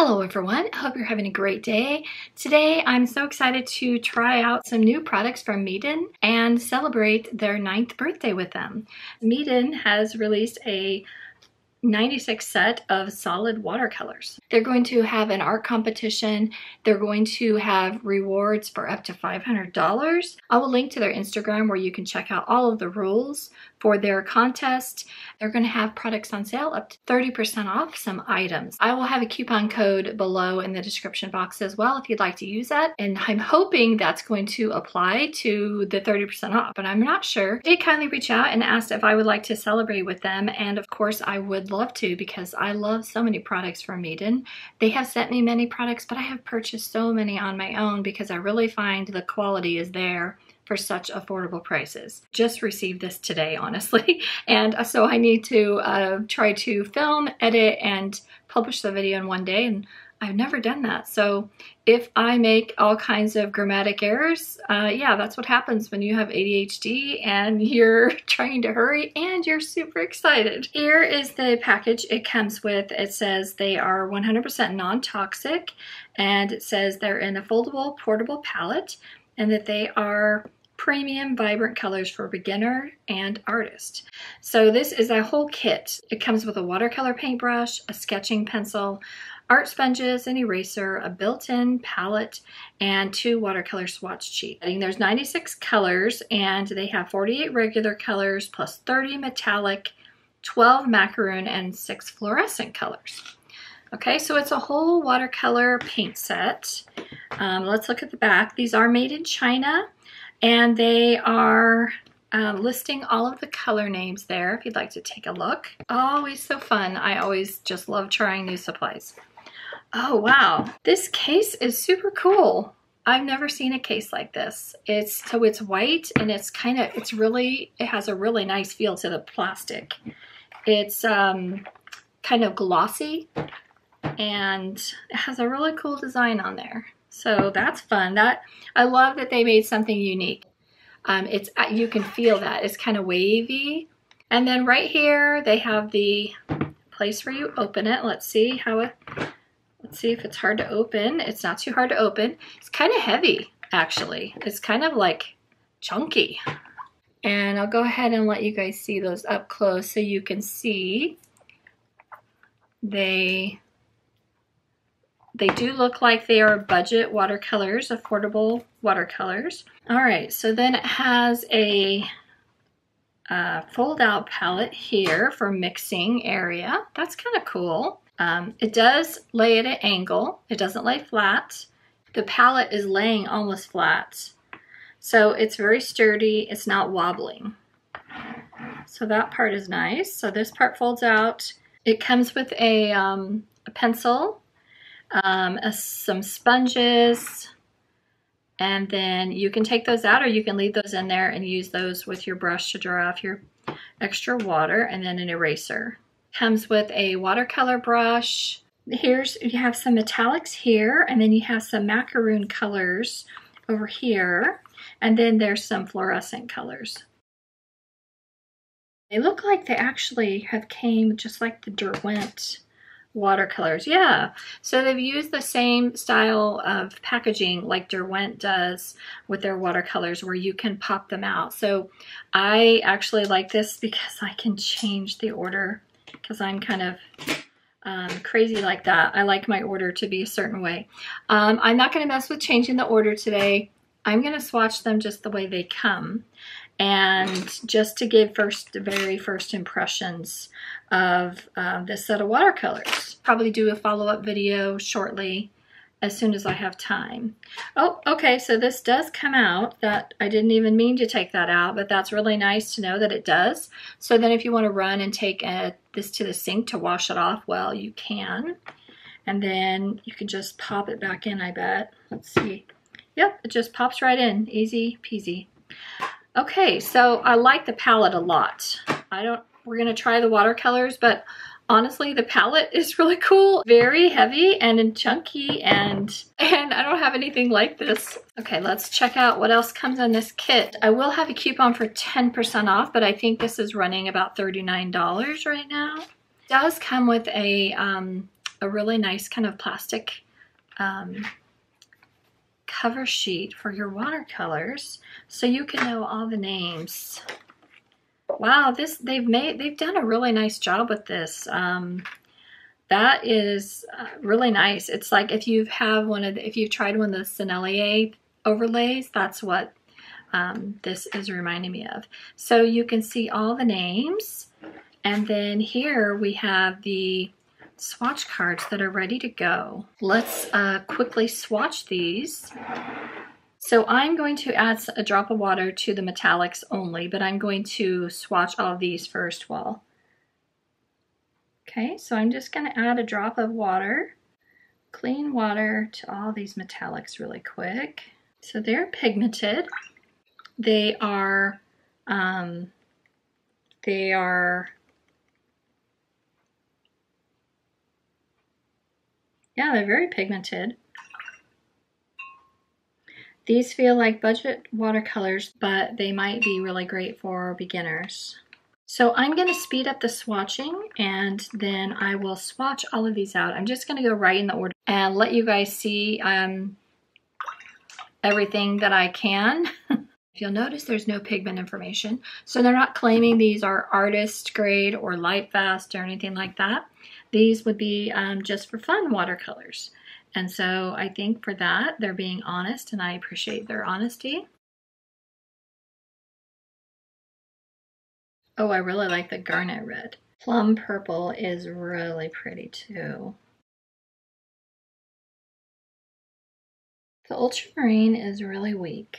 Hello everyone, I hope you're having a great day. Today I'm so excited to try out some new products from Meeden and celebrate their 9th birthday with them. Meeden has released a 96 set of solid watercolors. They're going to have an art competition. They're going to have rewards for up to $500. I will link to their Instagram where you can check out all of the rules for their contest. They're going to have products on sale up to 30% off some items. I will have a coupon code below in the description box as well if you'd like to use that. And I'm hoping that's going to apply to the 30% off, but I'm not sure. They kindly reached out and asked if I would like to celebrate with them. And of course I would love to because I love so many products from Meeden. They have sent me many products, but I have purchased so many on my own because I really find the quality is there for such affordable prices. Just received this today, honestly. And so I need to try to film, edit, and publish the video in one day. And I've never done that. So if I make all kinds of grammatic errors, yeah, that's what happens when you have ADHD and you're trying to hurry and you're super excited. Here is the package it comes with. It says they are 100% non-toxic, and it says they're in a foldable portable palette, and that they are premium vibrant colors for beginner and artist. So this is a whole kit. It comes with a watercolor paintbrush, a sketching pencil, art sponges, an eraser, a built-in palette, and 2 watercolor swatch sheets. There's 96 colors, and they have 48 regular colors plus 30 metallic, 12 macaroon, and 6 fluorescent colors. Okay, so it's a whole watercolor paint set. Let's look at the back. These are made in China, and they are listing all of the color names there if you'd like to take a look. Always so fun. I always just love trying new supplies. Oh wow, this case is super cool. I've never seen a case like this. It's white, and it has a really nice feel to the plastic. It's kind of glossy, and it has a really cool design on there. So that's fun. I love that they made something unique. You can feel that it's kind of wavy. And then right here they have the place where you open it. Let's see if it's hard to open. It's not too hard to open. It's kind of heavy, actually. It's kind of like chunky. And I'll go ahead and let you guys see those up close so you can see they do look like they are budget watercolors, affordable watercolors. All right, so then it has a fold-out palette here for mixing area. That's kind of cool. It does lay at an angle. It doesn't lay flat. The palette is laying almost flat. So it's very sturdy. It's not wobbling. So that part is nice. So this part folds out. It comes with a pencil, some sponges, and then you can take those out or you can leave those in there and use those with your brush to dry off your extra water, and then an eraser. Comes with a watercolor brush. You have some metallics here, and then you have some macaroon colors over here, and then there's some fluorescent colors. They look like they actually came just like the Derwent watercolors. Yeah, so they've used the same style of packaging like Derwent does with their watercolors, where you can pop them out. So I actually like this because I can change the order, because I'm kind of crazy like that. I like my order to be a certain way. I'm not going to mess with changing the order today. I'm going to swatch them just the way they come, and just to give the very first impressions of this set of watercolors. Probably do a follow-up video shortly as soon as I have time. Oh, okay, so this does come out. That I didn't even mean to take that out, but that's really nice to know that it does. So then if you want to run and take this to the sink to wash it off, well, you can. And then you can just pop it back in, I bet. Let's see. Yep, it just pops right in. Easy peasy. Okay, so I like the palette a lot. We're gonna try the watercolors, but honestly, the palette is really cool. Very heavy and chunky, and I don't have anything like this. Okay, let's check out what else comes in this kit. I will have a coupon for 10% off, but I think this is running about $39 right now. It does come with a a really nice kind of plastic cover sheet for your watercolors, so you can know all the names. Wow, they've done a really nice job with this. That is really nice. It's like if you've tried one of the Sennelier overlays, that's what this is reminding me of. So you can see all the names, and then here we have the swatch cards that are ready to go. Let's quickly swatch these. So I'm going to add a drop of water to the metallics only, but I'm going to swatch all of these first. Okay, so I'm just going to add a drop of water, clean water, to all these metallics really quick. So they're pigmented. They are, yeah, they're very pigmented. These feel like budget watercolors, but they might be really great for beginners. So I'm going to speed up the swatching, and then I will swatch all of these out. I'm just going to go right in the order and let you guys see everything that I can. If you'll notice, there's no pigment information. So they're not claiming these are artist grade or light fast or anything like that. These would be just for fun watercolors. And so I think for that, they're being honest, and I appreciate their honesty. Oh, I really like the garnet red. Plum purple is really pretty too. The ultramarine is really weak.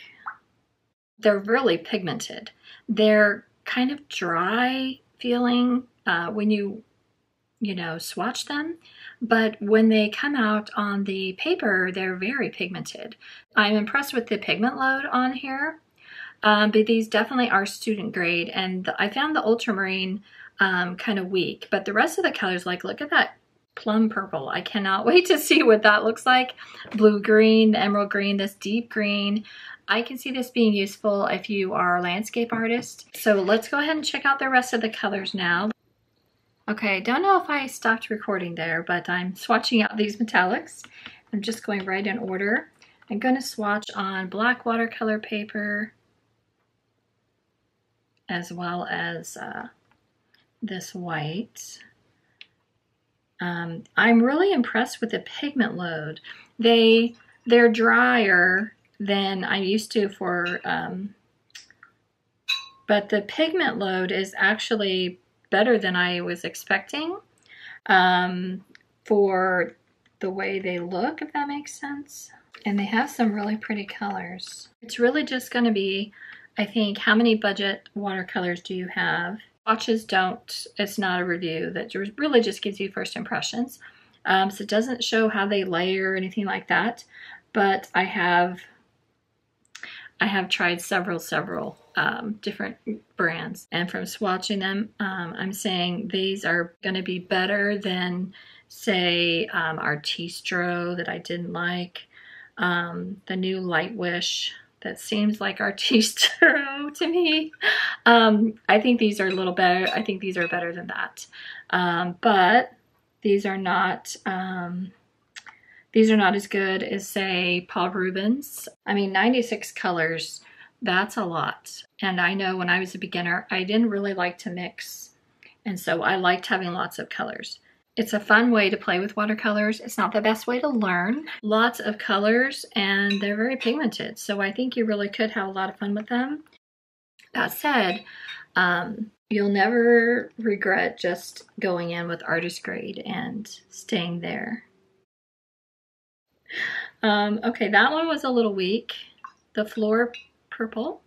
They're really pigmented. They're kind of dry feeling when you swatch them, but when they come out on the paper, they're very pigmented. I'm impressed with the pigment load on here. But these definitely are student grade, and I found the ultramarine kind of weak, but the rest of the colors, like look at that plum purple. I cannot wait to see what that looks like. Blue green, emerald green, this deep green. I can see this being useful if you are a landscape artist. So let's go ahead and check out the rest of the colors now. Okay, don't know if I stopped recording there, but I'm swatching out these metallics. I'm just going right in order. I'm going to swatch on black watercolor paper, as well as this white. I'm really impressed with the pigment load. They're drier than I'm used to but the pigment load is actually better than I was expecting for the way they look, if that makes sense. And they have some really pretty colors. It's really just going to be, I think, how many budget watercolors do you have? Swatches don't, it's not a review, that really just gives you first impressions. So it doesn't show how they layer or anything like that, but I have tried several different brands, and from swatching them, I'm saying these are going to be better than, say, Artistro that I didn't like, the new Light Wish. That seems like Artistro to me. I think these are a little better. I think these are better than that. But these are not as good as, say, Paul Rubens. I mean, 96 colors, that's a lot. And I know when I was a beginner, I didn't really like to mix. And so I liked having lots of colors. It's a fun way to play with watercolors. It's not the best way to learn. Lots of colors, and they're very pigmented. So I think you really could have a lot of fun with them. That said, you'll never regret just going in with artist grade and staying there. Okay, that one was a little weak. The Floor Purple.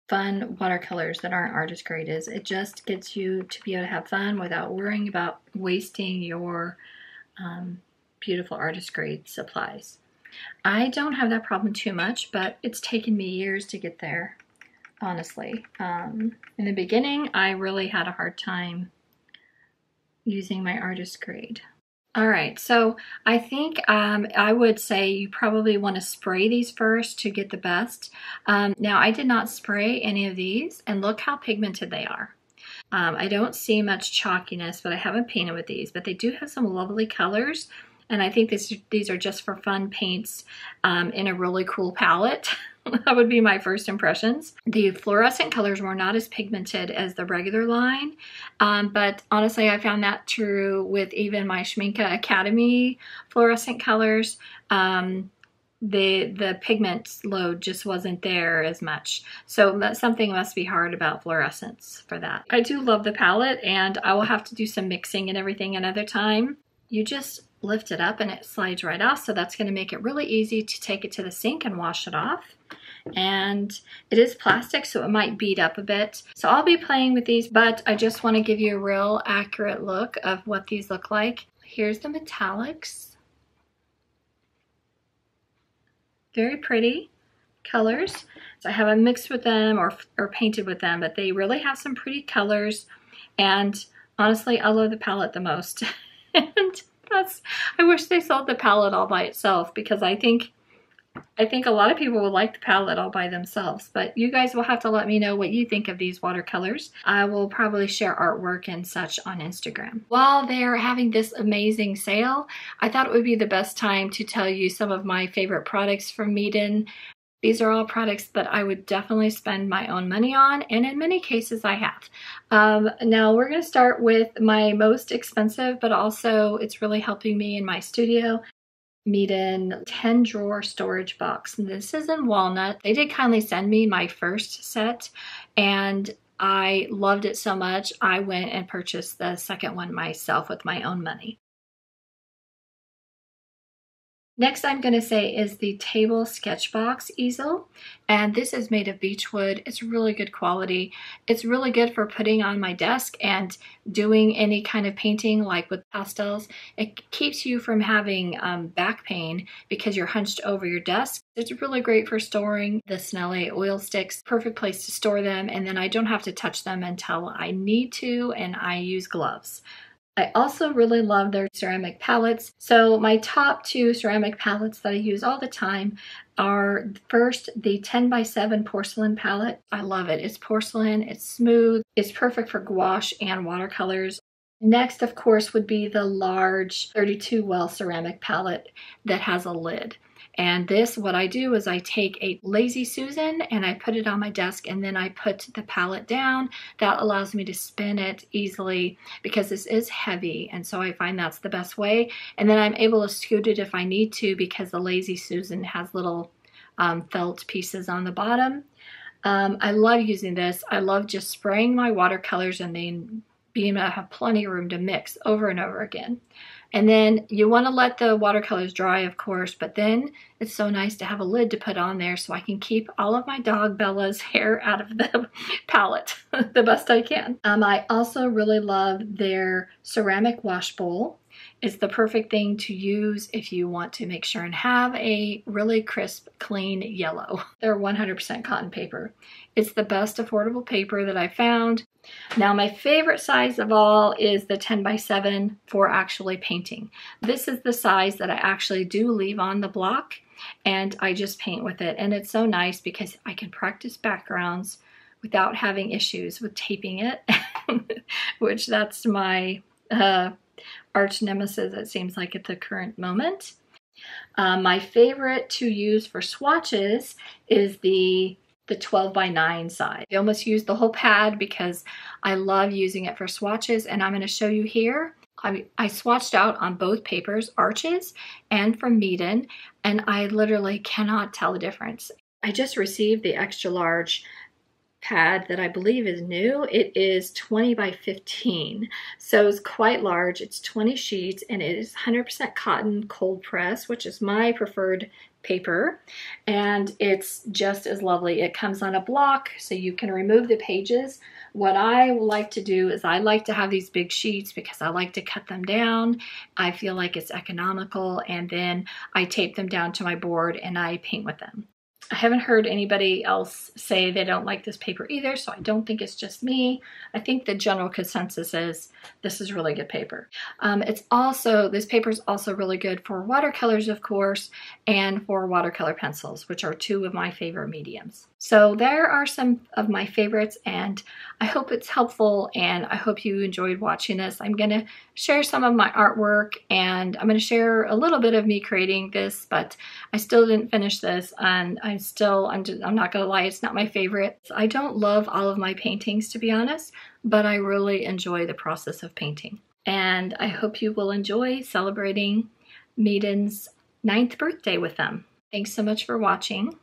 Fun watercolors that aren't artist grade is it just gets you to be able to have fun without worrying about wasting your beautiful artist grade supplies. I don't have that problem too much, but it's taken me years to get there, honestly. In the beginning, I really had a hard time using my artist grade. All right, so I think I would say you probably want to spray these first to get the best. Now, I did not spray any of these, and look how pigmented they are. I don't see much chalkiness, but I haven't painted with these, but they do have some lovely colors. And I think these are just for fun paints in a really cool palette. That would be my first impressions. The fluorescent colors were not as pigmented as the regular line, but honestly, I found that true with even my Schminke Academy fluorescent colors. The pigment load just wasn't there as much. So something must be hard about fluorescence for that. I do love the palette, and I will have to do some mixing and everything another time. You just lift it up and it slides right off, so that's going to make it really easy to take it to the sink and wash it off. And it is plastic, so it might bead up a bit. So I'll be playing with these, but I just want to give you a real accurate look of what these look like. Here's the metallics. Very pretty colors. So I haven't mixed with them or painted with them, but they really have some pretty colors. And honestly, I love the palette the most. And I wish they sold the palette all by itself, because I think a lot of people would like the palette all by themselves, but you guys will have to let me know what you think of these watercolors. I will probably share artwork and such on Instagram. While they're having this amazing sale, I thought it would be the best time to tell you some of my favorite products from Meeden. These are all products that I would definitely spend my own money on, and in many cases I have. Now we're going to start with my most expensive, but also it's really helping me in my studio. Meeden 10 drawer storage box. And this is in Walnut. They did kindly send me my first set, and I loved it so much I went and purchased the second one myself with my own money. Next I'm going to say is the Table Sketchbox Easel, and this is made of beechwood. It's really good quality. It's really good for putting on my desk and doing any kind of painting like with pastels. It keeps you from having back pain because you're hunched over your desk. It's really great for storing the Snelle oil sticks. Perfect place to store them, and then I don't have to touch them until I need to, and I use gloves. I also really love their ceramic palettes. So my top two ceramic palettes that I use all the time are first the 10x7 porcelain palette. I love it. It's porcelain, it's smooth, it's perfect for gouache and watercolors. Next, of course, would be the large 32 well ceramic palette that has a lid. And this, what I do is I take a Lazy Susan and I put it on my desk, and then I put the palette down. That allows me to spin it easily because this is heavy, and so I find that's the best way. And then I'm able to scoot it if I need to, because the Lazy Susan has little felt pieces on the bottom. I love using this. I love just spraying my watercolors and then being able to have plenty of room to mix over and over again. And then you want to let the watercolors dry, of course, but then it's so nice to have a lid to put on there so I can keep all of my dog Bella's hair out of the palette the best I can. I also really love their ceramic wash bowl. It's the perfect thing to use if you want to make sure and have a really crisp, clean yellow. They're 100% cotton paper. It's the best affordable paper that I found. Now my favorite size of all is the 10x7 for actually painting. This is the size that I actually do leave on the block, and I just paint with it. And it's so nice because I can practice backgrounds without having issues with taping it, which that's my arch nemesis, it seems like, at the current moment. My favorite to use for swatches is the 12x9 size. I almost use the whole pad because I love using it for swatches, and I'm going to show you here. I swatched out on both papers, Arches and from Meeden, and I literally cannot tell the difference. I just received the extra large pad that I believe is new. It is 20x15, so it's quite large. It's 20 sheets, and it is 100% cotton cold press, which is my preferred paper, and it's just as lovely. It comes on a block, so you can remove the pages. What I like to do is I like to have these big sheets because I like to cut them down. I feel like it's economical, and then I tape them down to my board and I paint with them. I haven't heard anybody else say they don't like this paper either, so I don't think it's just me. I think the general consensus is this is really good paper. This paper is also really good for watercolors, of course, and for watercolor pencils, which are two of my favorite mediums. So there are some of my favorites, and I hope it's helpful, and I hope you enjoyed watching this. I'm going to share some of my artwork, and I'm going to share a little bit of me creating this, but I still didn't finish this, and I'm not going to lie, it's not my favorite. I don't love all of my paintings, to be honest, but I really enjoy the process of painting. And I hope you will enjoy celebrating Meeden's 9th birthday with them. Thanks so much for watching.